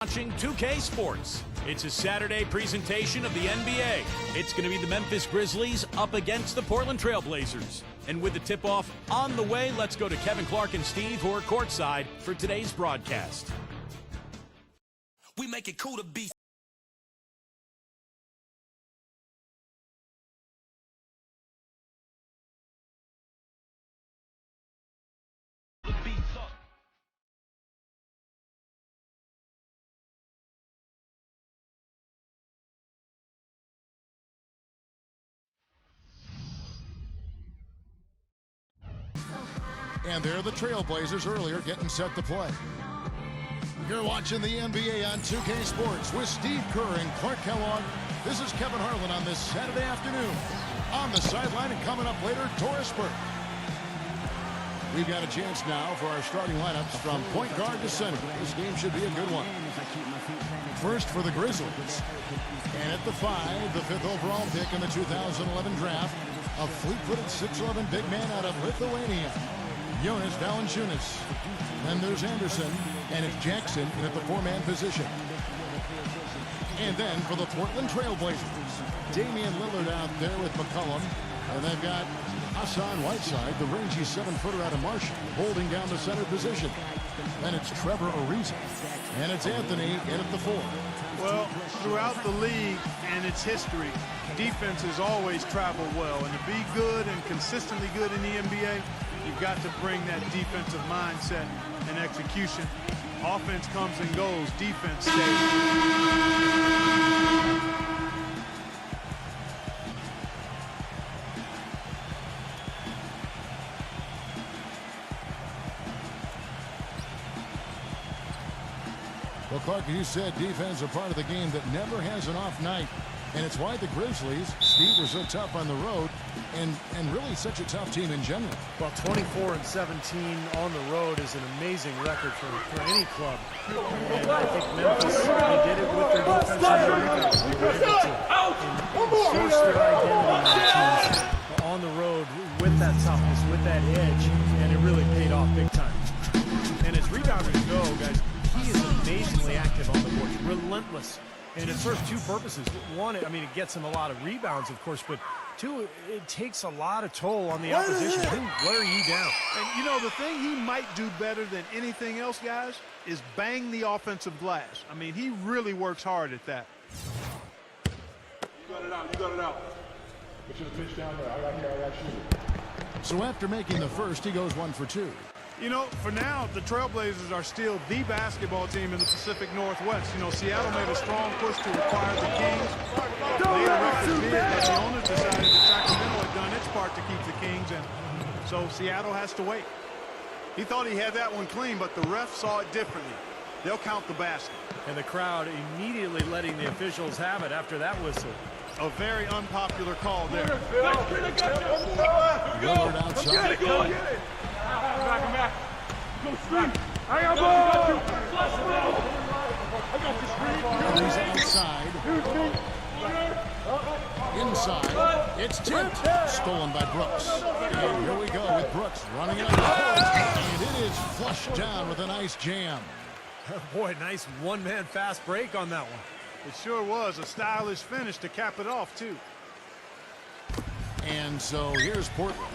Watching 2K Sports. It's a Saturday presentation of the NBA. It's going to be the Memphis Grizzlies up against the Portland Trail Blazers. And with the tip-off on the way, let's go to Kevin Clark and Steve, who are courtside for today's broadcast. We make it cool to be. And they're the Trailblazers earlier getting set to play. You're watching the NBA on 2K Sports with Steve Kerr and Clark Kellogg. This is Kevin Harlan on this Saturday afternoon. On the sideline and coming up later, Doris Burke. We've got a chance now for our starting lineups from point guard to center. This game should be a good one. First for the Grizzlies. And at the 5, the 5th overall pick in the 2011 draft, a fleet-footed 6'11" big man out of Lithuania, Jonas Valanciunas. Then there's Anderson, and it's Jackson in at the 4-man position. And then for the Portland Trail Blazers, Damian Lillard out there with McCollum. And they've got Hassan Whiteside, the rangy 7-footer out of Marshall, holding down the center position. Then it's Trevor Ariza, and it's Anthony in at the 4. Well, throughout the league and its history, defenses always travel well. And to be good and consistently good in the NBA, you've got to bring that defensive mindset and execution. Offense comes and goes, defense stays. Well, Clark, you said defense is a part of the game that never has an off night. And it's why the Grizzlies, Steve, were so tough on the road and really such a tough team in general. Well, 24-17 on the road is an amazing record for any club. And I think Memphis, they did it with their defense and their rebounds. They were able to enforce their identity on the road with that toughness, with that edge, and it really paid off big time. And as rebounders go, guys, he is amazingly active on the board, relentless. And it serves two purposes. One, I mean, it gets him a lot of rebounds, of course, but two, it takes a lot of toll on the opposition. He'll wear you down. And, you know, the thing he might do better than anything else, guys, is bang the offensive glass. I mean, he really works hard at that. You got it out. You got it out. Get you the pitch down there. I got you. So after making the first, he goes 1 for 2. You know, for now, the Trailblazers are still the basketball team in the Pacific Northwest. You know, Seattle made a strong push to acquire the Kings. Later records did, but the owners decided that Sacramento had done its part to keep the Kings, and so Seattle has to wait. He thought he had that one clean, but the ref saw it differently. They'll count the basket. And the crowd immediately letting the officials have it after that whistle. A very unpopular call there. Lillard outside. Back. Go straight. I got ball. He's outside. Inside. It's tipped. Stolen by Brooks. And here we go with Brooks running it up the court. And it is flushed down with a nice jam. Boy, nice one-man fast break on that one. It sure was a stylish finish to cap it off, too. And so here's Portland.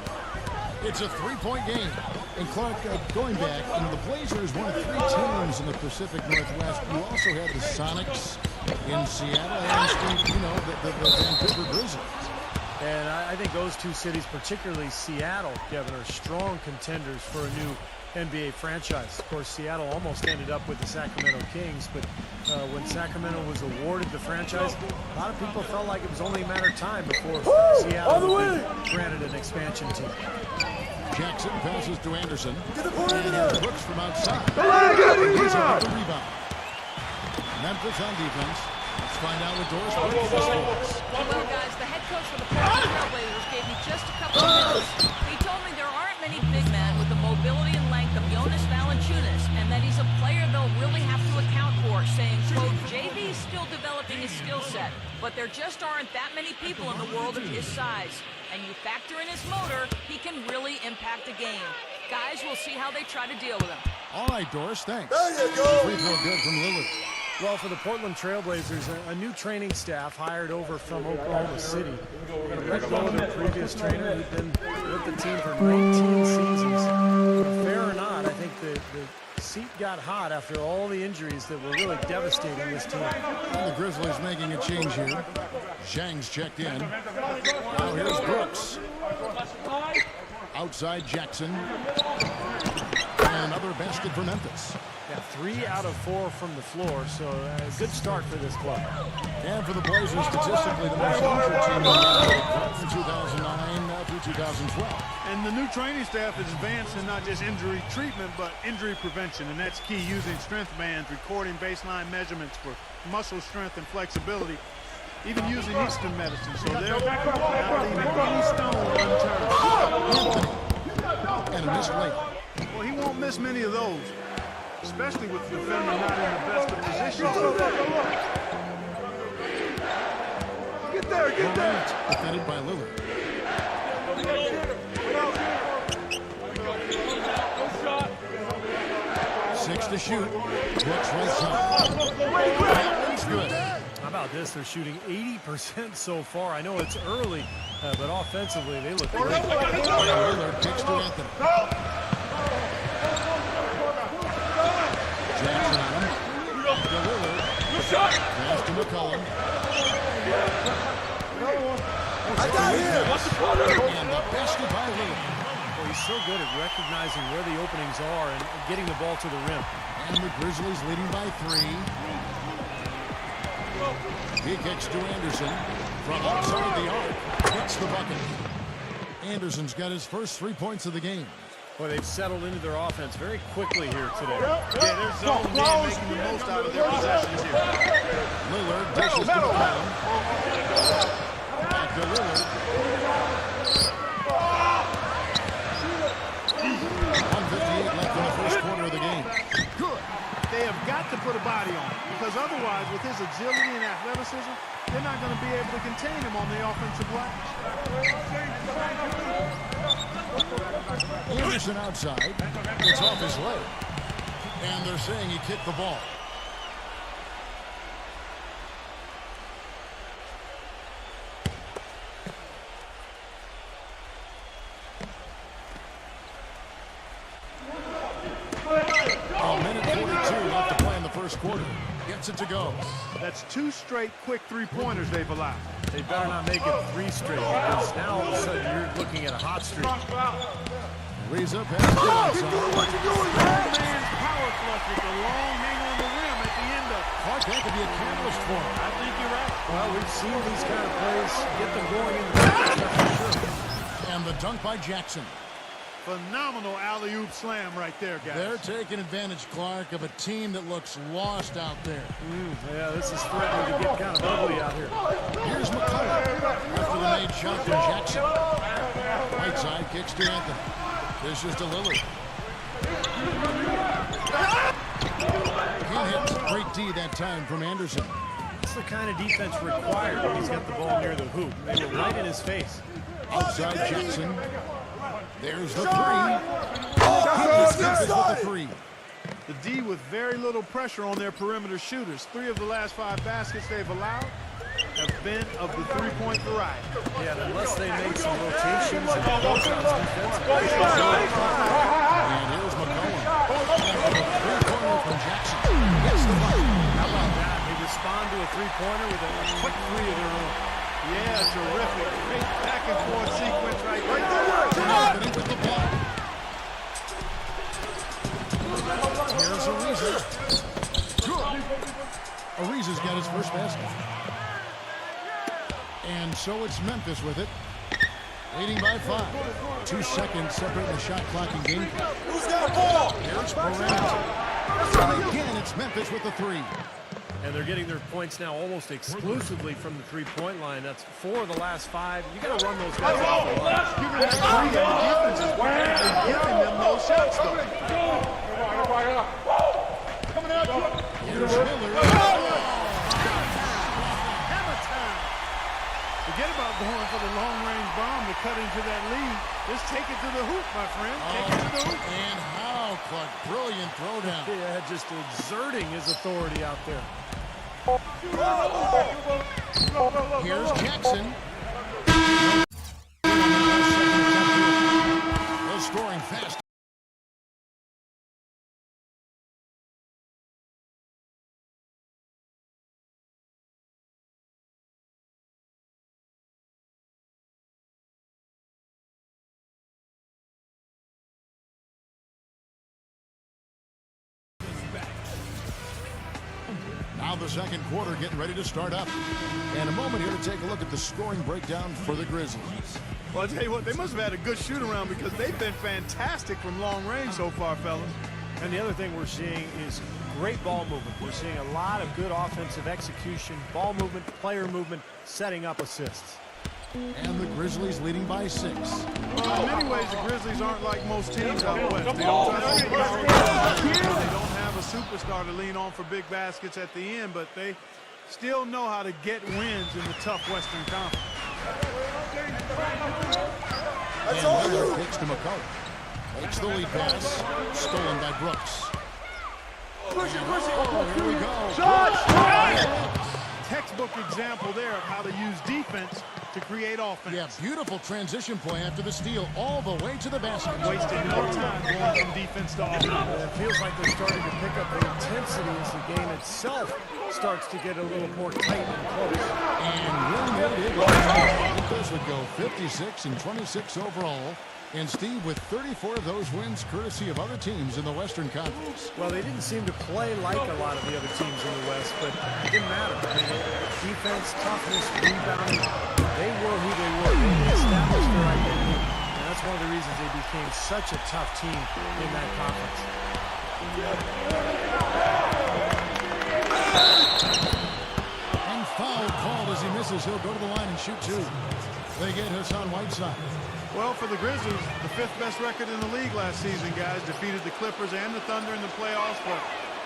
It's a 3-point game. And Clark, going back, you know, the Blazers one of 3 teams in the Pacific Northwest. You also had the Sonics in Seattle and, Steve, you know, the Vancouver Grizzlies. And I think those two cities, particularly Seattle, Kevin, are strong contenders for a new NBA franchise. Of course, Seattle almost ended up with the Sacramento Kings, but when Sacramento was awarded the franchise, a lot of people felt like it was only a matter of time before Seattle would be granted an expansion team. Jackson passes to Anderson. And Brooks from outside. He's on the rebound. Memphis on defense. Let's find out what Doris Burke scores. Well, guys, the head coach for the Portland Trailblazers gave me just a couple of minutes. He told me there aren't many big men with the mobility and length of Jonas Valanciunas, and that he's a player they'll really have to account for, saying, quote, JV's still developing his skill set, but there just aren't that many people in the world of his size. And you factor in his motor, he can really impact a game. Guys, we'll see how they try to deal with him. All right, Doris, thanks. There you go. Free throw good from Lillard. Well, for the Portland Trailblazers, a new training staff hired over from Oklahoma City. Let go of their previous trainer. He'd been with the team for 19 seasons. Fair or not, I think the seat got hot after all the injuries that were really devastating this team. And the Grizzlies making a change here. Zhang's checked in. Now here's Brooks. Outside Jackson. And another basket for Memphis. Yeah, 3 out of 4 from the floor, so a good start for this club. And for the Blazers, statistically the most injured team in the NBA from 2009 through 2012. And the new training staff is advanced in not just injury treatment, but injury prevention. And that's key, using strength bands, recording baseline measurements for muscle strength and flexibility, even using Eastern medicine. So they're not leaving any stone unturned. And a missed late. Well, he won't miss many of those, especially with the defender not in the best of positions. Get there, get there. Defended by Lillard. 6 to shoot. Brooks right side. That's good. How about this? They're shooting 80% so far. I know it's early, but offensively they look great. Lillard kicks to Anthony. Jackson on him. To Lillard. Pass to McCollum. I got him. And the basket by Lillard. Well, he's so good at recognizing where the openings are and getting the ball to the rim. And the Grizzlies leading by 3. He kicks to Anderson from outside the arc. Hits the bucket. Anderson's got his first 3 points of the game. Boy, they've settled into their offense very quickly here today. Yeah, they're zone man, making the most out of their possessions here. Lillard dishes to McCollum. Back to Lillard. 1:58 left in the first quarter of the game. Good. They have got to put a body on him, because otherwise, with his agility and athleticism, they're not going to be able to contain him on the offensive glass. Anderson outside. It's off his leg. And they're saying he kicked the ball. A minute 42 left to play in the first quarter. Gets it to go. That's 2 straight quick three-pointers they've allowed. They better not make it 3 straight, because now all of a sudden you're looking at a hot streak. Reza pass to inside. What you doing, man? Man's power flush with the long hang on the rim at the end of. Clark, that could be a catalyst for him. I think you're right. Well, we've seen these kind of plays get them going in the back. And the dunk by Jackson. Phenomenal alley-oop slam right there, guys. They're taking advantage, Clark, of a team that looks lost out there. Yeah, this is threatening to get kind of ugly out here. Here's McCollum after the made shot from Jackson. Right side kicks to Anthony. This is to Lillard. He hits great D that time from Anderson. It's the kind of defense required when he's got the ball near the hoop. They were right in his face. Outside Jackson. There's the 3. Memphis with the 3. The D with very little pressure on their perimeter shooters. 3 of the last 5 baskets they've allowed have been of the three-point variety. Yeah, unless they make some rotations and closeouts defensively. And here's McCollum. After a 3-pointer from Jackson. Gets the bucket. How about that? They respond to a 3-pointer with a quick 3 of their own. Yeah, terrific. Great back-and-forth sequence right there. Anthony with the ball. Here's Ariza. Ariza's got his first basket. And so it's Memphis with it. Leading by 5. 2 seconds separating the shot clock and game clock. Who's got a ball? Here's Morant. And again, it's Memphis with the 3. And they're getting their points now almost exclusively from the 3-point line. That's 4 of the last 5. You got to run those guys off the line. You're going to have to defense is giving them those shots, though. Coming out. Here's Miller. Hammer time. Forget about going for the long-range bomb to cut into that lead. Just take it to the hoop, my friend. Take it to the hoop. And how, Clark? Brilliant throwdown. Yeah, just exerting his authority out there. Here's Jackson. They're scoring fast. Now the second quarter getting ready to start up. And a moment here to take a look at the scoring breakdown for the Grizzlies. Well, I'll tell you what, they must have had a good shoot-around because they've been fantastic from long range so far, fellas. And the other thing we're seeing is great ball movement. We're seeing a lot of good offensive execution, ball movement, player movement, setting up assists. And the Grizzlies leading by 6. Well, in many ways, the Grizzlies aren't like most teams out west. They don't have a superstar to lean on for big baskets at the end, but they still know how to get wins in the tough Western Conference. And Miller kicks to McCullough. Makes the lead pass. Stolen by Brooks. Oh, here we go. Textbook example there of how to use defense to create offense. Yeah, beautiful transition play after the steal all the way to the basket. Wasted no time going from defense to offense. It feels like they're starting to pick up the intensity as the game itself starts to get a little more tight and close. And when they did, Memphis would go 56 and 26 overall. And Steve, with 34 of those wins courtesy of other teams in the Western Conference. Well, they didn't seem to play like a lot of the other teams in the West, but it didn't matter. I mean, defense, toughness, rebounding, they were who they were. They established their identity, and that's one of the reasons they became such a tough team in that conference. And foul called as he misses. He'll go to the line and shoot 2. They get Hassan Whiteside. Well, for the Grizzlies, the 5th best record in the league last season, guys. Defeated the Clippers and the Thunder in the playoffs, but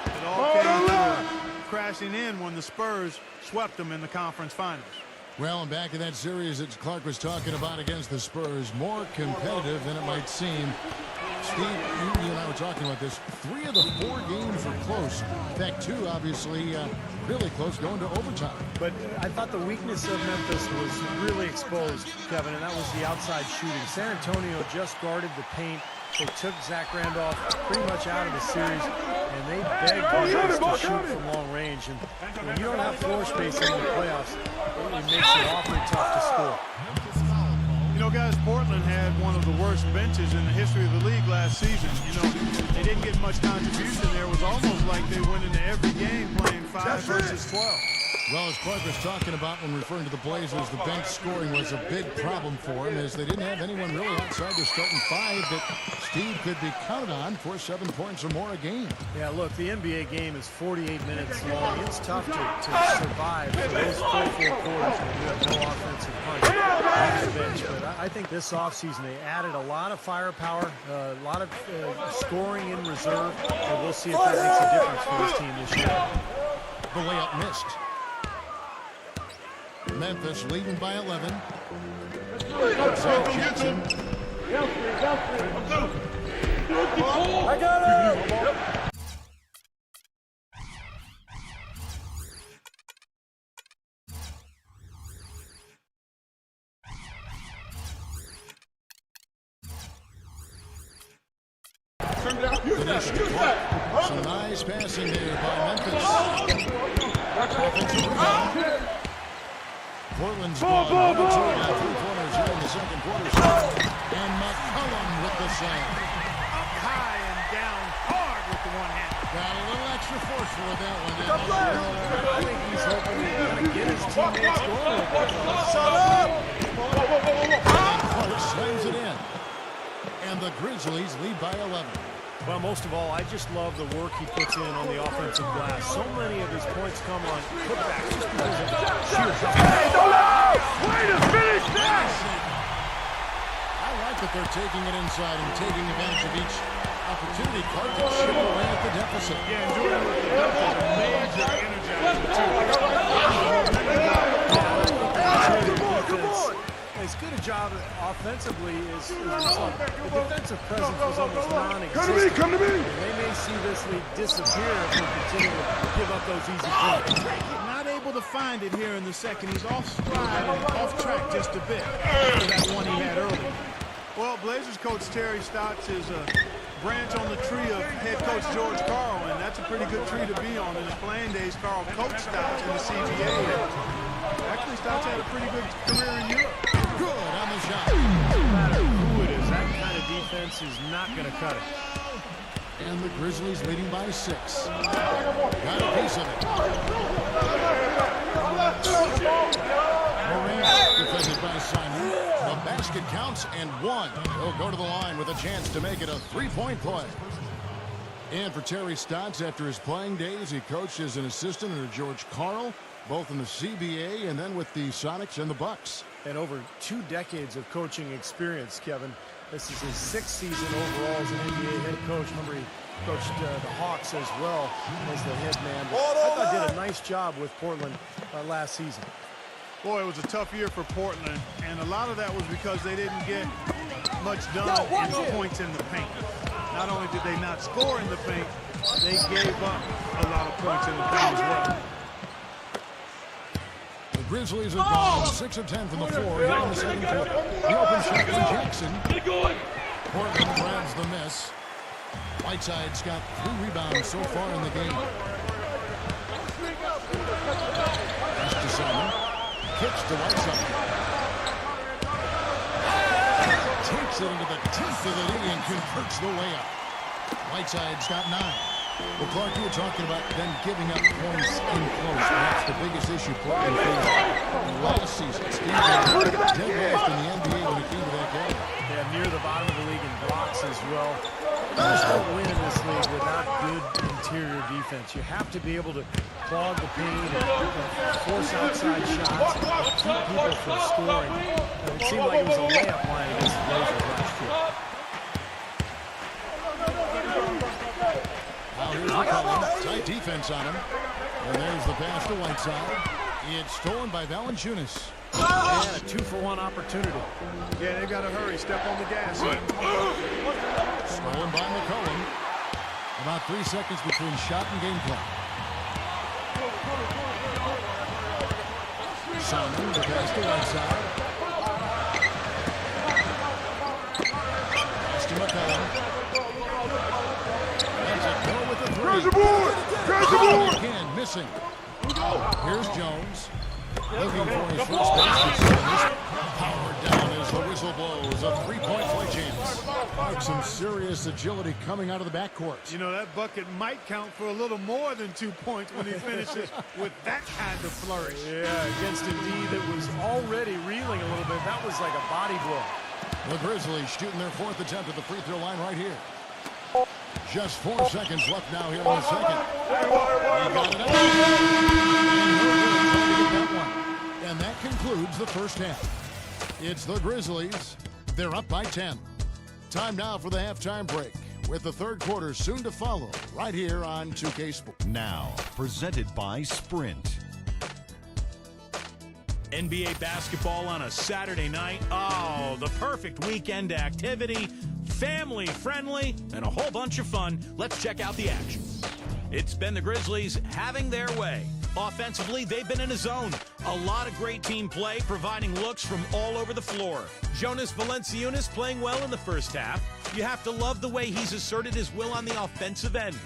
it all came crashing in when the Spurs swept them in the conference finals. Well, and back in that series that Clark was talking about against the Spurs, more competitive than it might seem. Steve, you and I were talking about this. 3 of the 4 games were close. In fact, 2 obviously really close, going to overtime. But I thought the weakness of Memphis was really exposed, Kevin, and that was the outside shooting. San Antonio just guarded the paint. They took Zach Randolph pretty much out of the series, and they begged Memphis to shoot from long range. And when you don't have floor spacing in the playoffs, it makes it awfully tough to score. You know, guys, Portland had one of the worst benches in the history of the league last season. You know, they didn't get much contribution there. It was almost like they went into every game playing 5 versus 12. Well, as Clark was talking about when referring to the Blazers, the bench scoring was a big problem for him as they didn't have anyone really outside their starting 5 that Steve could be counted on for 7 points or more a game. Yeah, look, the NBA game is 48 minutes long. It's tough to survive for those full 4 quarters when you have no offensive punch on the bench. But I think this offseason they added a lot of firepower, a lot of scoring in reserve, and we'll see if that makes a difference for this team this year. The layup missed. Memphis leading by 11. Jackson. I got it! Some nice passing there by Memphis. Offensive rebound. Portland's gone 1-2 now 3 corners here in the second quarter. And McCollum with the slam. Up high and down hard with the one-hand. Got a little extra forceful with that one. I think he's hoping to kind of get his teammates going with that. Clark slams it in. And the Grizzlies lead by 11. Well, most of all, I just love the work he puts in on the offensive glass. So many of his points come on putbacks just because of sheer toughness. Way to finish that! I like that they're taking it inside and taking advantage of each opportunity. Clark to chip away at the deficit. Yeah, and doing it with the dunk is a major energizer, too. defense, as good a job offensively as the defensive presence was almost non-existent. Come to me! And they may see this league disappear if they continue to give up those easy points. Not able to find it here in the second. He's off stride and off track just a bit. That one he had earlier. Well, Blazers coach Terry Stotts is a branch on the tree of head coach George Karl, and that's a pretty good tree to be on. In his playing days, Karl coached Stotts in the CBA. Actually, Stotts had a pretty good career in Europe. Good on the shot. No matter who it is, that kind of defense is not going to cut it. And the Grizzlies leading by 6. Got a piece of it. Moran defended by Simon. The basket counts and 1. He'll go to the line with a chance to make it a 3-point play. And for Terry Stotts, after his playing days, he coached as an assistant under George Karl, both in the CBA and then with the Sonics and the Bucks. And over 2 decades of coaching experience, Kevin. This is his 6th season overall as an NBA head coach. Remember, he coached the Hawks as well as the head man. But I thought did a nice job with Portland last season. Boy, it was a tough year for Portland, and a lot of that was because they didn't get much done in points in the paint. Not only did they not score in the paint, they gave up a lot of points in the paint as well. The Grizzlies are gone 6 of 10 from the floor here in the second quarter. The open shot from Jackson. Portland grabs the miss. Whiteside's got 3 rebounds so far in the game. Pass to Simon. Kicks to Whiteside. Takes it into the teeth of the knee and converts the layup. Whiteside's got 9. Well, Clark, you were talking about them giving up points in close. That's the biggest issue Portland faced last season. Steve dead last in the NBA when it came to that game. Yeah, near the bottom of the league in blocks as well. You just don't win in this league without good interior defense. You have to be able to clog the paint and force outside shots and keep people from scoring. It seemed like it was a layup line against the Blazers last year. Now here's McCollum. Tight defense on him. And there's the pass to Whiteside. It's stolen by Valanciunas. And a 2-for-1 opportunity. Yeah, they got to hurry. Step on the gas. Stolen by McCollum. About 3 seconds between shot and game clock. Simon, the pass to Whiteside. Pass to McCollum. That's a go with the 3. Crash the board! Crash the board! Again, missing. Here's Jones. Looking for his first basket. Powered down as the whistle blows. A 3-point play chance. Some serious agility coming out of the backcourt. You know, that bucket might count for a little more than 2 points when he finishes with that kind of flourish. Yeah, against a D that was already reeling a little bit. That was like a body blow. The Grizzlies shooting their 4th attempt at the free throw line right here. Just 4 seconds left now here in the second. He got it up. And that concludes the first half. It's the Grizzlies. They're up by 10. Time now for the halftime break, with the third quarter soon to follow right here on 2K Sports. Now, presented by Sprint. NBA basketball on a Saturday night. Oh, the perfect weekend activity. Family friendly and a whole bunch of fun. Let's check out the action. It's been the Grizzlies having their way. Offensively, they've been in a zone. A lot of great team play, providing looks from all over the floor. Jonas Valanciunas playing well in the first half. You have to love the way he's asserted his will on the offensive end.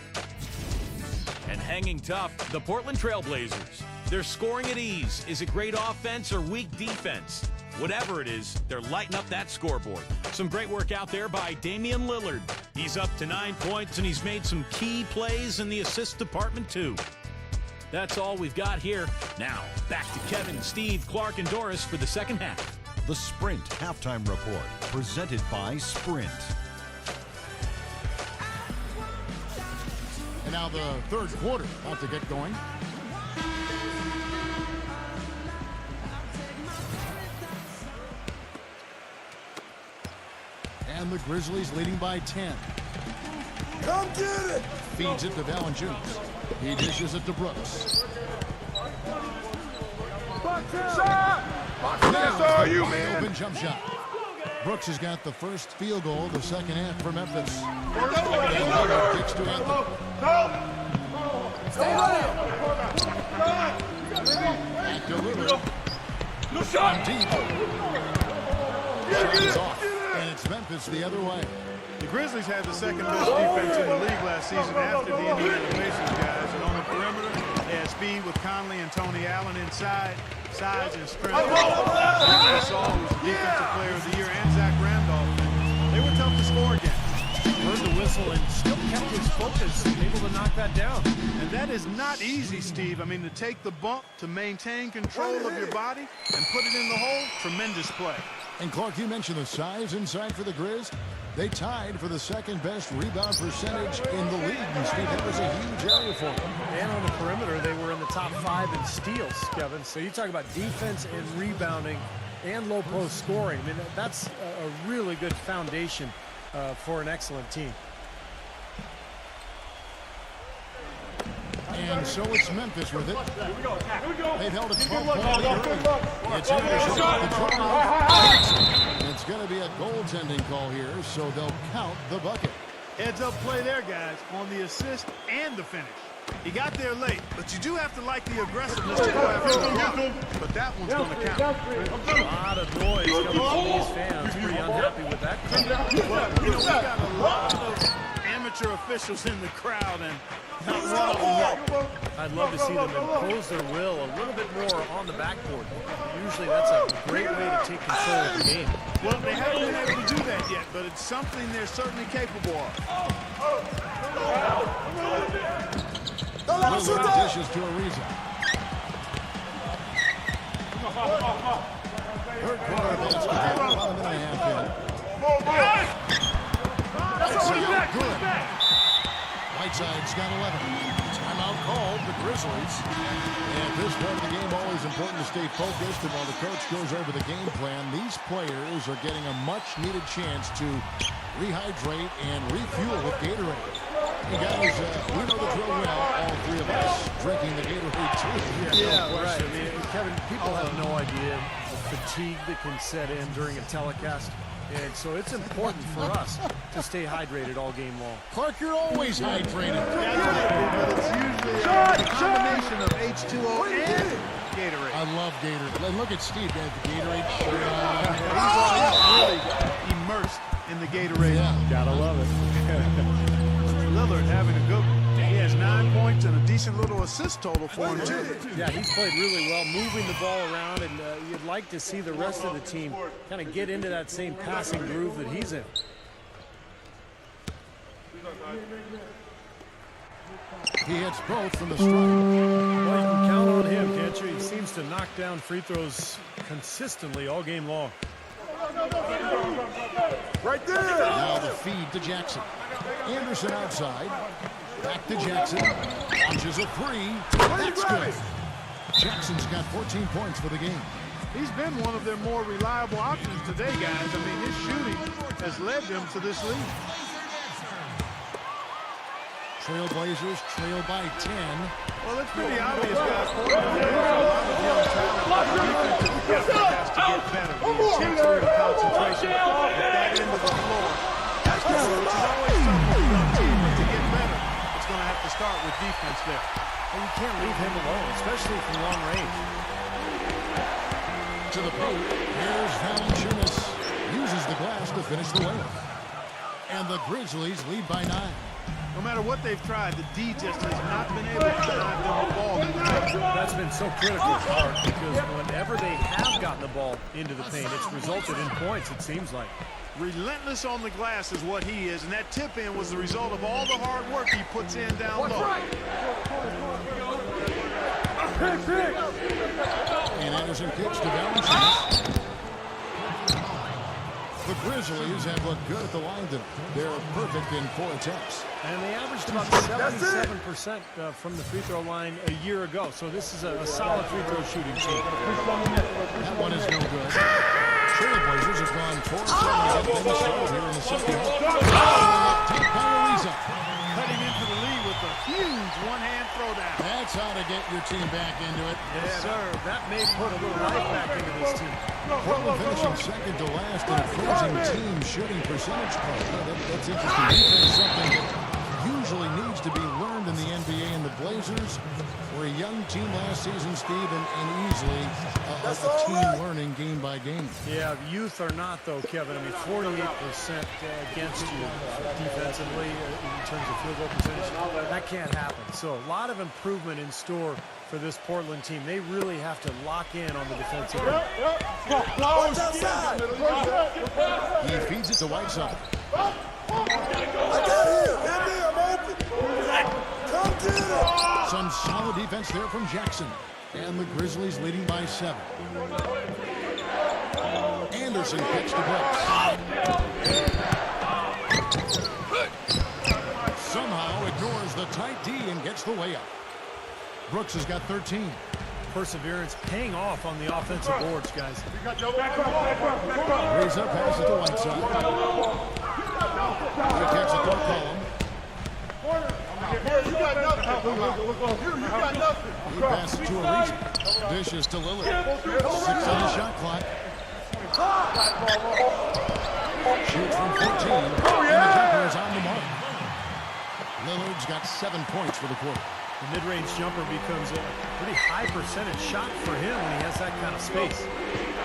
And hanging tough, the Portland Trail Blazers. They're scoring at ease. Is it great offense or weak defense? Whatever it is, they're lighting up that scoreboard. Some great work out there by Damian Lillard. He's up to 9 points, and he's made some key plays in the assist department, too. That's all we've got here. Now, back to Kevin, Steve, Clark, and Doris for the second half. The Sprint Halftime Report, presented by Sprint. And now the third quarter about to get going. And the Grizzlies leading by 10. Come get it! Feeds it to Valanciunas. He dishes it to Brooks. Shot! That's all you, man. Open jump shot. Brooks has got the first field goal of the second half for Memphis. Kicks to Anthony. Stay on Back to Lillard. No shot. Deep. Shot is off. And it's Memphis the other way. The Grizzlies had the second best defense in the league last season after the Indiana Pacers guys. And on the perimeter, they had speed with Conley and Tony Allen inside. Size and strength. Stephen Saul was the defensive player of the year, and Zach Randolph. They were tough to score against. Heard the whistle and still kept his focus, able to knock that down. And that is not easy, Steve. I mean, to take the bump, to maintain control of your body, and put it in the hole, tremendous play. And Clark, you mentioned the size inside for the Grizz. They tied for the second best rebound percentage in the league. And Steve, that was a huge area for them. And on the perimeter, they were in the top 5 in steals, Kevin. So you talk about defense and rebounding and low post scoring. I mean, that's a really good foundation for an excellent team. And so it's Memphis with it. They've held a 12-point lead early. It's Anderson off the drive. It's going to be a goaltending call here, so they'll count the bucket. Heads-up play there, guys, on the assist and the finish. He got there late, but you do have to like the aggressiveness to go after the block. But that one's going to count. A lot of noise coming from these fans. Pretty unhappy with that call. Well, you know, we got a lot of amateur officials in the crowd, and not one of them. I'd love to see them impose their will a little bit more on the backboard. Usually that's a great way to take control of the game. Well, they haven't been able to do that yet, but it's something they're certainly capable of. Lillard dishes to Ariza. Third quarter basketball, 1 minute and a half in. Good. Whiteside's got 11. Timeout called the Grizzlies. And this part of the game, always important to stay focused. And while the coach goes over the game plan, these players are getting a much-needed chance to rehydrate and refuel with Gatorade. Hey guys, we know the drill well, all three of us drinking the Gatorade too. Yeah, right. I mean, Kevin, people have no idea the fatigue that can set in during a telecast. And so it's important for us to stay hydrated all game long. Clark, you're always hydrated. It's usually a combination of H2O and Gatorade. I love Gatorade. Look at Steve, man, the Gatorade shirt on. He's really immersed in the Gatorade. Yeah, gotta love it. Lillard having a good one. He has 9 points and a decent little assist total for him, too. Yeah, he's played really well, moving the ball around, and you'd like to see the rest of the team kind of get into that same passing groove that he's in. He hits both from the strike. Well, you can count on him, can't you? He seems to knock down free throws consistently all game long. Right there. Now the feed to Jackson. Anderson outside. Back to Jackson. Launches a three. That's good. Jackson's got 14 points for the game. He's been one of their more reliable options today, guys. I mean, his shooting has led them to this lead. Trailblazers trail by 10. Well, it's pretty obvious, guys. Portland has a lot of young talent. The defensive effort has to get better. The intensity and concentration at that end of the floor has to grow, which is always something for a young team. But to get better, it's going to have to start with defense there. And you can't leave him alone, especially from long range. To the paint. Here's Valanciunas. Uses the glass to finish the layup. And the Grizzlies lead by 9. No matter what they've tried, the D just has not been able to drive them the ball. That's been so critical, Clark, because whenever they have gotten the ball into the paint, it's resulted in points, it seems like. Relentless on the glass is what he is, and that tip-in was the result of all the hard work he puts in down low. And Anderson kicks to Valanciunas. The Grizzlies have looked good at the line tonight. They're perfect in 4 attempts. And they averaged about 77% from the free throw line a year ago. So this is a solid free throw shooting team. That one is no good. Trailblazers have gone 4-7 against Minnesota here in the second half. Take by Ariza. Cutting into the lead with the huge one-hand throwdown. That's how to get your team back into it. Yes, sir. That may put a little life back into this team. Portland finishing second to last in opposing team shooting percentage play. That's interesting. Defense, something that usually needs to be learned in the NBA, and the Blazers were a young team last season, Steve, and easily a team learning game by game. Yeah, youth are not, though, Kevin. I mean, 48% against you defensively in terms of field goal percentage. That can't happen. So a lot of improvement in store for this Portland team. They really have to lock in on the defensive end. He feeds it to Whiteside. Some solid defense there from Jackson. And the Grizzlies leading by 7. Anderson picks the Brooks. Somehow ignores the tight D and gets the layup. Brooks has got 13. Perseverance paying off on the offensive boards, guys. Raise up, pass it to Whiteside. He takes the third column. He passes to Ariza. Dishes to Lillard. 6 on the shot clock. Shoots from 14. And the jumper is on the mark. Lillard's got 7 points for the quarter. The mid-range jumper becomes a pretty high percentage shot for him when he has that kind of space.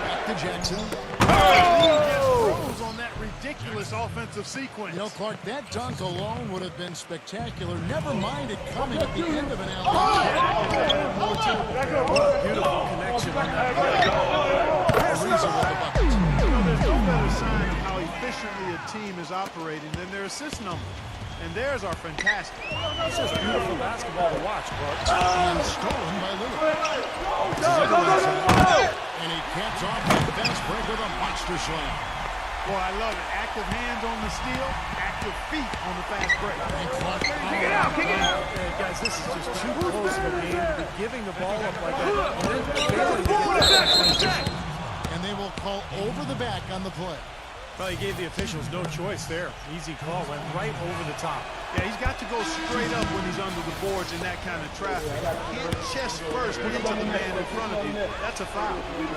Back to Jackson. Throws on that ridiculous offensive sequence. You know, Clark, that dunk alone would have been spectacular. Never mind it coming at the end of an alley. Beautiful connection on that play. Ariza with the bucket. There's no better sign of how efficiently a team is operating than their assist number. And theirs are fantastic. It's just beautiful basketball to watch, Clark. And stolen by Lillard. And he caps off the fast break with a monster slam. Boy, I love it. Active hands on the steal, active feet on the fast break. And Clark. Guys, this is just too close of a game to be giving the ball up like that. And then failing to get that transition. And they will call over the back on the play. Well, he gave the officials no choice there. Easy call, went right over the top. Yeah, he's got to go straight up when he's under the boards in that kind of traffic. Hit chest first into the man in front of you. That's a foul.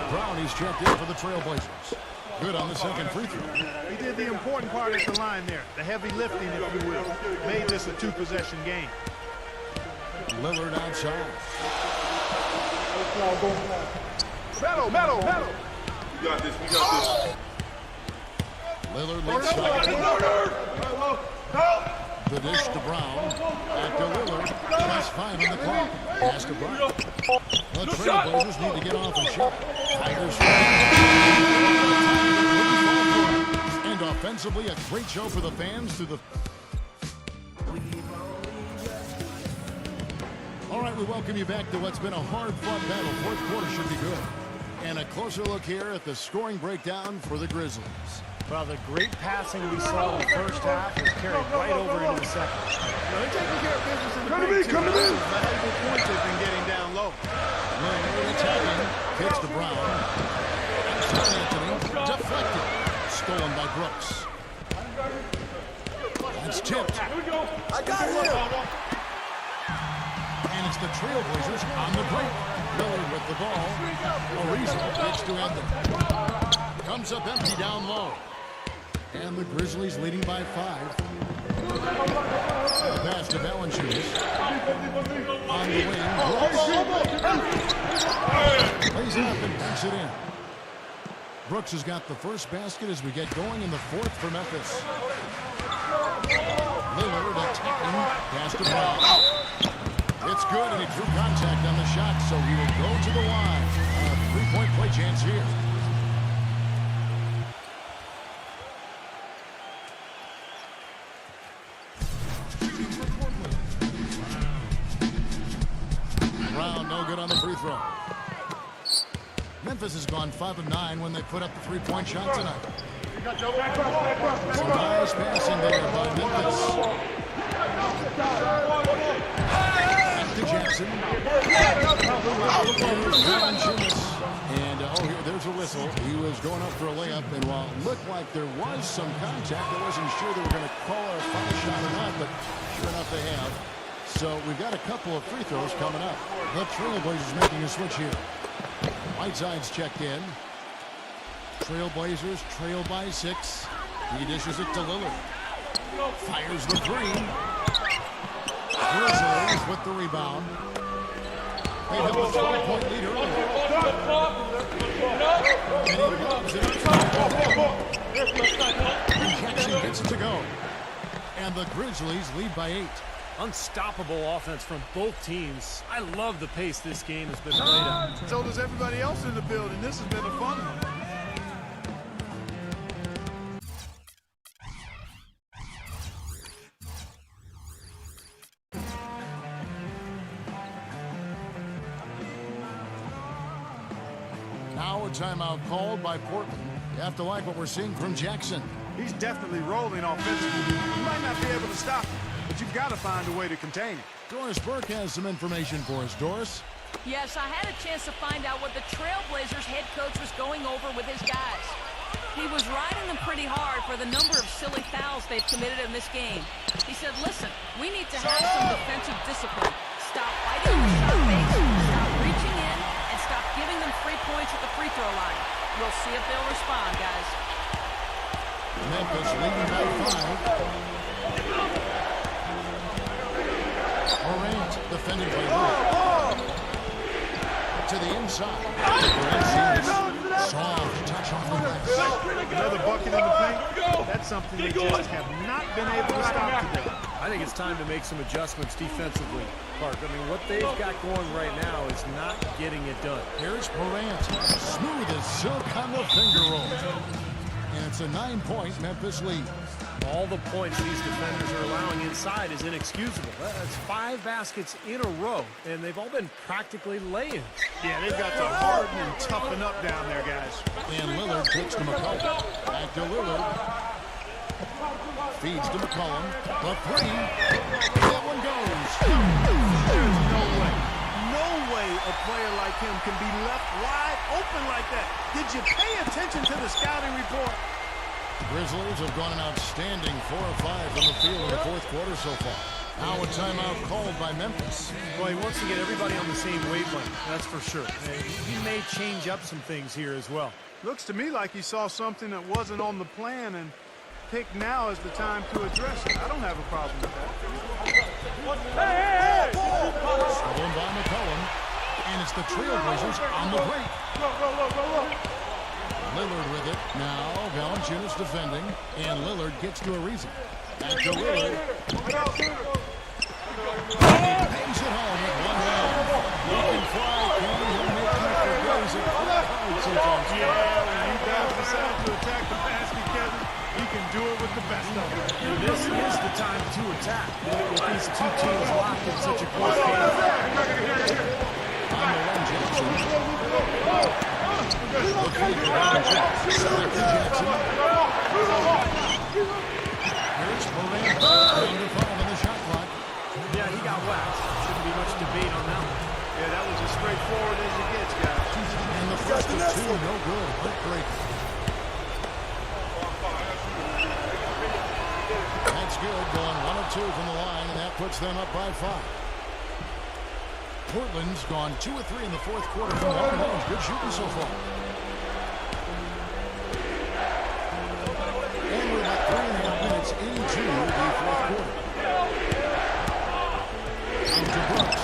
Brown, he's checked in for the Trailblazers. Good on the second free throw. He did the important part at the line there. The heavy lifting, if you will. Made this a 2-possession game. Lillard outside. Metal. We got this. Lillard leads side. The dish to Brown. Back to Lillard. Plus 5 on the clock. Pass to Brown. The Trailblazers need to get off a shot. Tigers. And offensively, a great show for the fans through the... All right, we welcome you back to what's been a hard-fought battle. Fourth quarter should be good. And a closer look here at the scoring breakdown for the Grizzlies. Well, the great passing we saw in the first half is carried right over into the second. They're taking care of business in the paint, too. Valuable points have been getting down low. Lillard attacking. Kicks to Brown. Anthony deflected. Stolen by Brooks. It's tipped. I got him. And it's the Trailblazers on the break. Lillard with the ball. Ariza kicks to Anthony. Comes up empty down low. And the Grizzlies leading by 5. Pass to Valanciunas. On the wing. Brooks. Plays it up and banks it in. Brooks has got the first basket as we get going in the fourth for Memphis. Lillard attacking. Pass to Brown. It's good, and he drew contact on the shot, so he will go to the line. A three-point play chance here. Brown, no good on the free throw. Memphis has gone 5 of 9 when they put up the three-point shot tonight. Some nice passing there by Memphis. Back to Jackson. And here, there's a whistle. He was going up for a layup, and while it looked like there was some contact, I wasn't sure they were going to call a foul shot or not, but sure enough they have. So we've got a couple of free throws coming up. The Trailblazers making a switch here. Whiteside's checked in. Trailblazers trail by 6. He dishes it to Lillard. Fires the 3. Grizzlies with the rebound. They have a 12-point lead early. And he loves it. Jackson gets it to go. And the Grizzlies lead by 8. Unstoppable offense from both teams. I love the pace this game has been played at. So does everybody else in the building. This has been a fun one. Now a timeout called by Portland. You have to like what we're seeing from Jackson. He's definitely rolling offensively. You might not be able to stop him, but you've got to find a way to contain him. Doris Burke has some information for us. Doris? Yes, I had a chance to find out what the Trailblazers head coach was going over with his guys. He was riding them pretty hard for the number of silly fouls they've committed in this game. He said, listen, we need to have some defensive discipline. Stop fighting the shot fakes, stop reaching in, and stop giving them free points at the free throw line. We'll see if they'll respond, guys. Memphis leading by 5. Morant defended by Lillard. To the inside. Soft touch on the left. Another bucket in the paint. That's something they just have not been able to stop today. I think it's time to make some adjustments defensively, Clark. I mean, what they've got going right now is not getting it done. Here's Morant. Smooth as silk on the finger roll. And it's a 9-point Memphis lead. All the points these defenders are allowing inside is inexcusable. That's 5 baskets in a row, and they've all been practically lay-ins. Yeah, they've got to harden and toughen up down there, guys. And Lillard kicks to McCollum. Back to Lillard. Feeds to McCollum. The 3. That one goes. There's no way a player like him can be left wide open like that. Did you pay attention to the scouting report? The Grizzlies have gone an outstanding 4 of 5 from the field in the fourth quarter so far. Now a timeout called by Memphis. Well, he wants to get everybody on the same wavelength, that's for sure. And he may change up some things here as well. Looks to me like he saw something that wasn't on the plan and picked now as the time to address it. I don't have a problem with that. Stolen by McCollum. And it's the Trailblazers on the break. Lillard with it. Now Valanciunas defending. And Lillard gets to Ariza. Back to Lillard. And he bangs it home with one hand. He can fly. Can he make it for goes it sometimes. Yeah, when you guys decide to attack the basket, Kevin, you can do it with the best of them. And this is the time to attack with these two teams locked in such a close game. On the run, Jackson. The feed around Jackson. Salamat Jackson. Here's Morant. Down to 5 on the shot clock. Yeah, he got waxed. Shouldn't be much debate on that one. Yeah, that was as straightforward as it gets, guys. And the first of 2, no good. Heartbreaker. That's good. Going 1 of 2 from the line, and that puts them up by 5. Portland's gone 2 of 3 in the fourth quarter from long range. Good shooting so far. And we're about 3.5 minutes into the fourth quarter. Out to Brooks.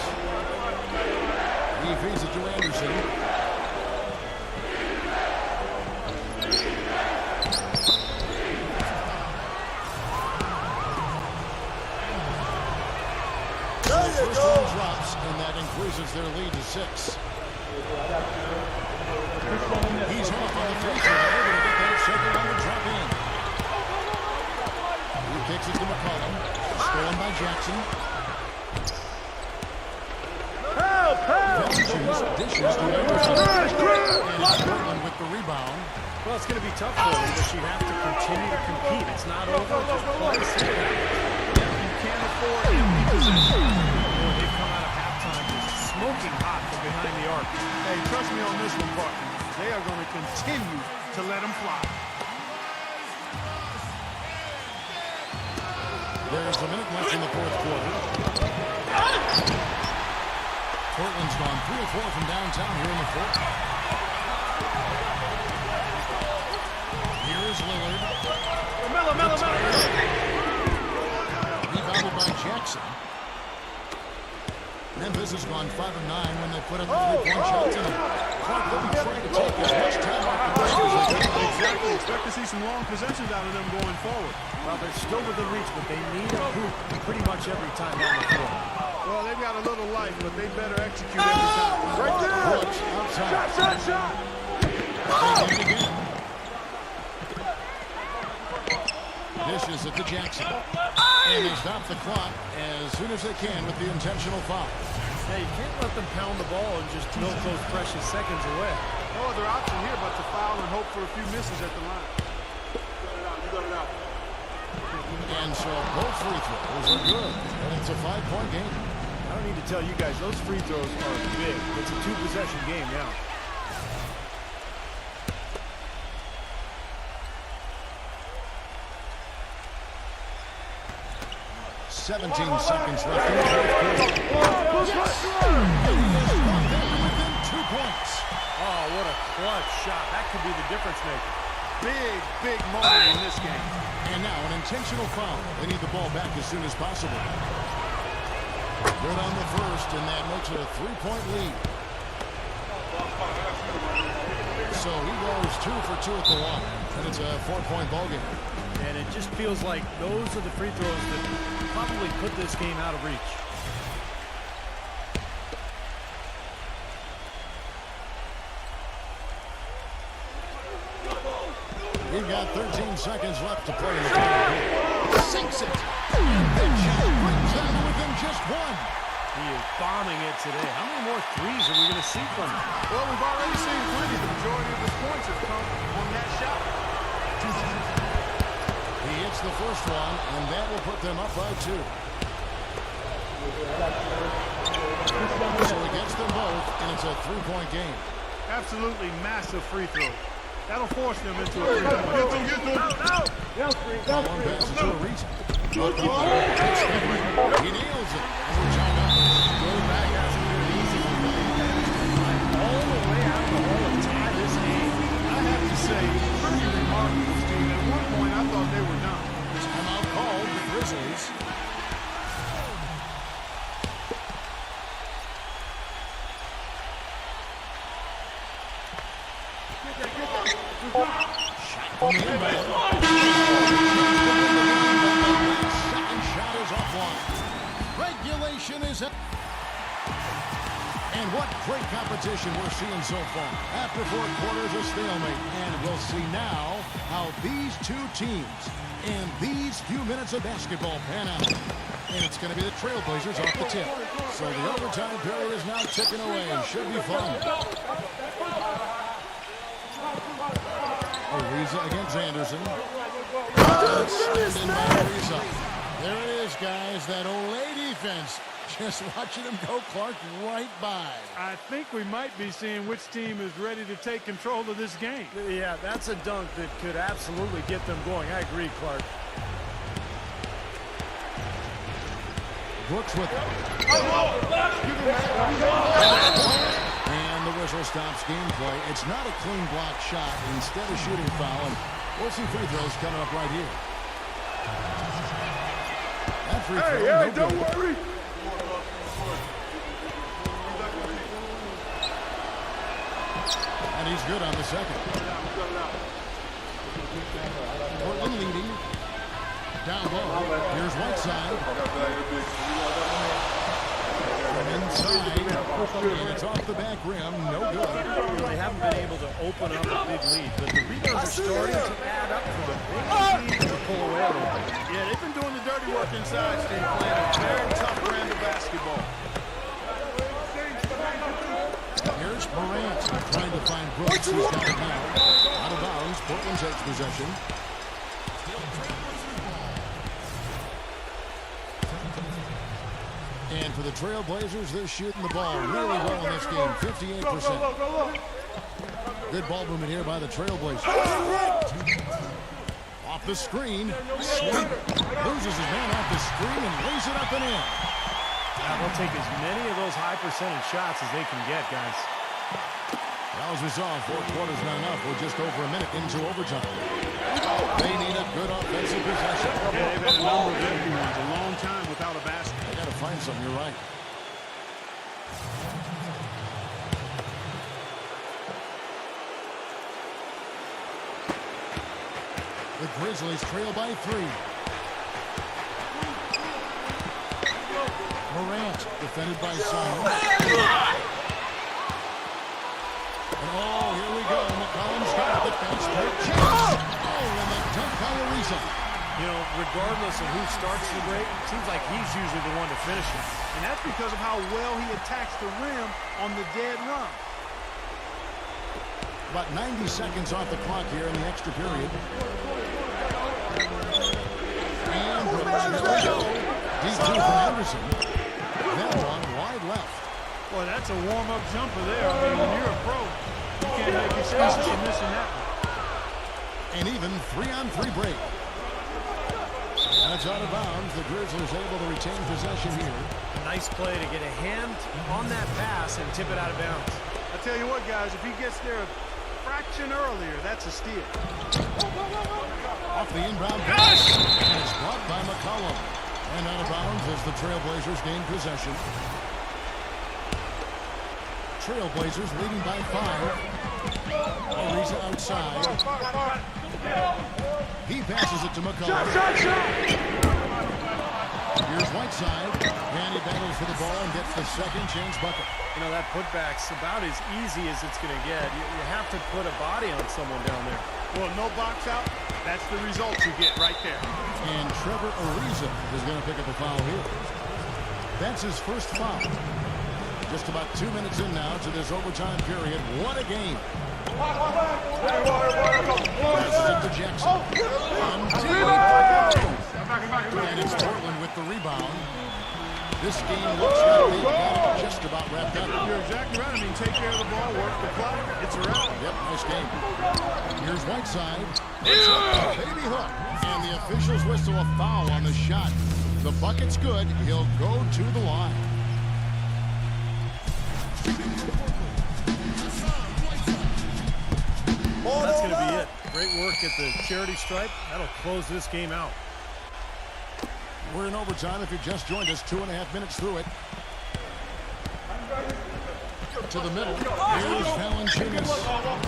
He feeds it to Anderson. First one drops, and that increases their lead to 6. He's off on the free throw. They're going to get that second one to drop in. He kicks it to McCollum. Stolen by Jackson. Valanciunas dishes to Anderson. And Portland with the rebound. Well, it's going to be tough for them, but you have to continue to compete. It's not over. Just play safe. You can't afford empty possession. They've come out of halftime just smoking hot from behind the arc. Hey, trust me on this one, partner. They are going to continue to let them fly. There's a minute left in the fourth quarter. Portland's gone 3 of 4 from downtown here in the fourth. Here's Lillard. Rebounded by Jackson. Memphis has gone 5 of 9 when they put up the three-point shot tonight. Clark will be trying to take as much time off the Blazers as they can. Exactly. Expect to see some long possessions out of them going forward. Well, they're still within reach, but they need a hoop pretty much every time down the floor. Well, they've got a little life, but they better execute every time. Right there! Brooks outside. Shot! Again. Dishes it to Jackson. And they stop the clock as soon as they can with the intentional foul. Yeah, you can't let them pound the ball and just milk those precious seconds away. No other option here but to foul and hope for a few misses at the line. You got it out. And so both free throws are good. And it's a 5-point game. I don't need to tell you guys, those free throws are big. It's a 2-possession game now. 17 seconds left in the fourth quarter. Yes! Within 2 points. Oh, what a clutch shot. That could be the difference maker. Big moment in this game. And now an intentional foul. They need the ball back as soon as possible. Good on the first, and that makes it a 3-point lead. So he goes 2 for 2 at the line, and it's a 4-point ball game. And it just feels like those are the free throws that probably put this game out of reach. We've got 13 seconds left to play in the game. Sinks it. And big shot brings them to within just 1. He is bombing it today. How many more threes are we going to see from him? Well, we've already seen plenty. The majority of his points have come on that shot. He hits the first one, and that will put them up by 2. So he gets them both, and it's a 3-point game. Absolutely massive free throw. That'll force them into a 3-point. One passes to a reason. He nails it. Go back hasn't been easy. All the way out of the hole and tie this game. I have to say, pretty remarkable, Steve. At one point, I thought they were done. Timeout called the Grizzlies. Shot from the inbound. Second shot is offline. Regulation is up. And what great competition we're seeing so far. After 4 quarters, a stalemate. And we'll see now how these two teams and these few minutes of basketball pan out. And it's going to be the Trailblazers off the tip. So the overtime period is now ticking away and should be fun. Ariza against Anderson. Slammed in by Ariza. There it is, guys. That Olay defense. Just watching him go, Clark, right by. I think we might be seeing which team is ready to take control of this game. Yeah, that's a dunk that could absolutely get them going. I agree, Clark. Brooks with it. And the whistle stops gameplay. It's not a clean block shot. Instead of shooting foul, and we'll see free throws coming up right here. That free throw. Hey, don't worry. And he's good on the second. Portland leading. Down low. Here's Whiteside. From inside. And it's off the back rim. No good. Well, they haven't been able to open up a big lead, but the rebounds are starting to add up for the big lead to pull away a little bit. Yeah, they've been doing the dirty work inside, Steve, playing a very tough brand of basketball. Here's Morant trying to find Brooks. He's got it now. Out of bounds. Portland takes possession. And for the Trailblazers, they're shooting the ball really well in this game. 58%. Good ball movement here by the Trailblazers. Off the screen. Sweep. Loses his man off the screen and lays it up and in. They'll take as many of those high percentage shots as they can get, guys. Fouls resolved. 4 quarters not enough. We're just over a minute into overtime. They need a good offensive possession. Yeah, they've had a number of empty ones, a long time without a basket. They got to find something. You're right. The Grizzlies trail by 3. Morant defended by Simon. Oh, here we go. McCollum's got the fast break chance. Oh, and the dunk by Ariza. You know, regardless of who starts the break, it seems like he's usually the one to finish it. And that's because of how well he attacks the rim on the dead run. About 90 seconds off the clock here in the extra period. And here we go. Deep 2 from Anderson. Then one wide left. Boy, that's a warm-up jumper there. I mean, when you're a pro, you can't make excuses for missing that one. And even 3-on-3 break. That's out of bounds. The Grizzlies able to retain possession here. A nice play to get a hand on that pass and tip it out of bounds. I tell you what, guys, if he gets there a fraction earlier, that's a steal. Off the inbound pass. And it's blocked by McCollum. And out of bounds as the Trailblazers gain possession. Trailblazers leading by 5. Ariza outside. He passes it to McCollum. Here's Whiteside. And he battles for the ball and gets the second chance bucket. You know, that putback's about as easy as it's going to get. You have to put a body on someone down there. Well, no box out. That's the result you get right there. And Trevor Ariza is going to pick up a foul here. That's his first foul. Just about 2 minutes in now to this overtime period. What a game. Passes it to Jackson. And it's Portland with the rebound. This game looks like they've got it just about wrapped up. You're exactly right. I mean, take care of the ball, work the clock. It's a wrap. Yep, nice game. Here's Whiteside. It's a baby hook. And the officials whistle a foul on the shot. The bucket's good. He'll go to the line. That's going to be it. Great work at the charity stripe. That'll close this game out. We're in overtime. If you just joined us, 2.5 minutes through it. To the middle. Here's Valanciunas.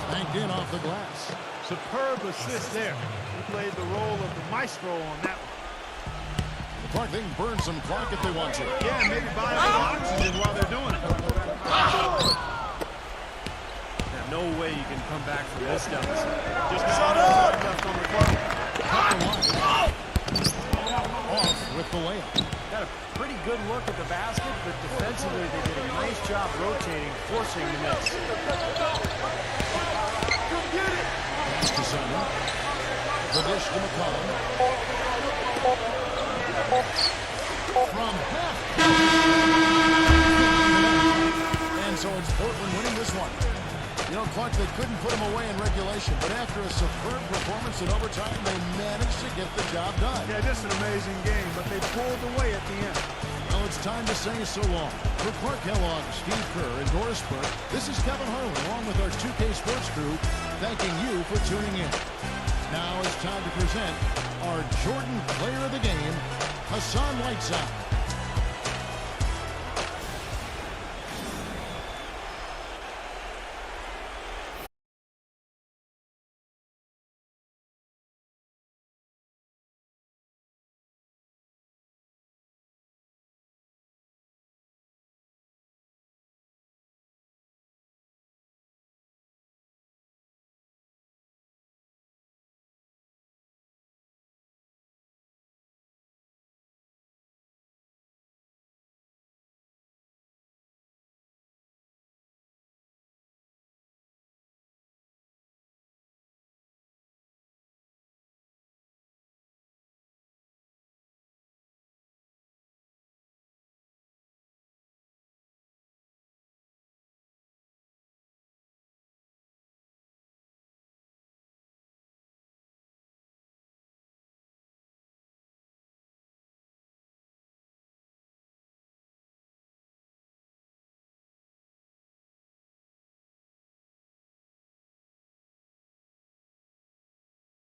Banked in off the glass. Superb assist there. He played the role of the maestro on that one. Clark, they can burn some clock if they want to. Yeah, maybe buy a little oxygen while they're doing it. No way you can come back from this down the side. Just not left on the clock. Off with the layup. Got a pretty good look at the basket, but defensively they did a nice job rotating, forcing the miss. Pass to Simon. The dish to McCollum. From half. And so it's Portland winning this one. You know, Clark, they couldn't put him away in regulation, but after a superb performance in overtime, they managed to get the job done. Yeah, just an amazing game, but they pulled away at the end. Well, it's time to say so long. For Clark Kellogg, Steve Kerr, and Doris Burke, this is Kevin Harlan, along with our 2K Sports crew, thanking you for tuning in. Now it's time to present our Jordan Player of the Game, Hassan Whiteside.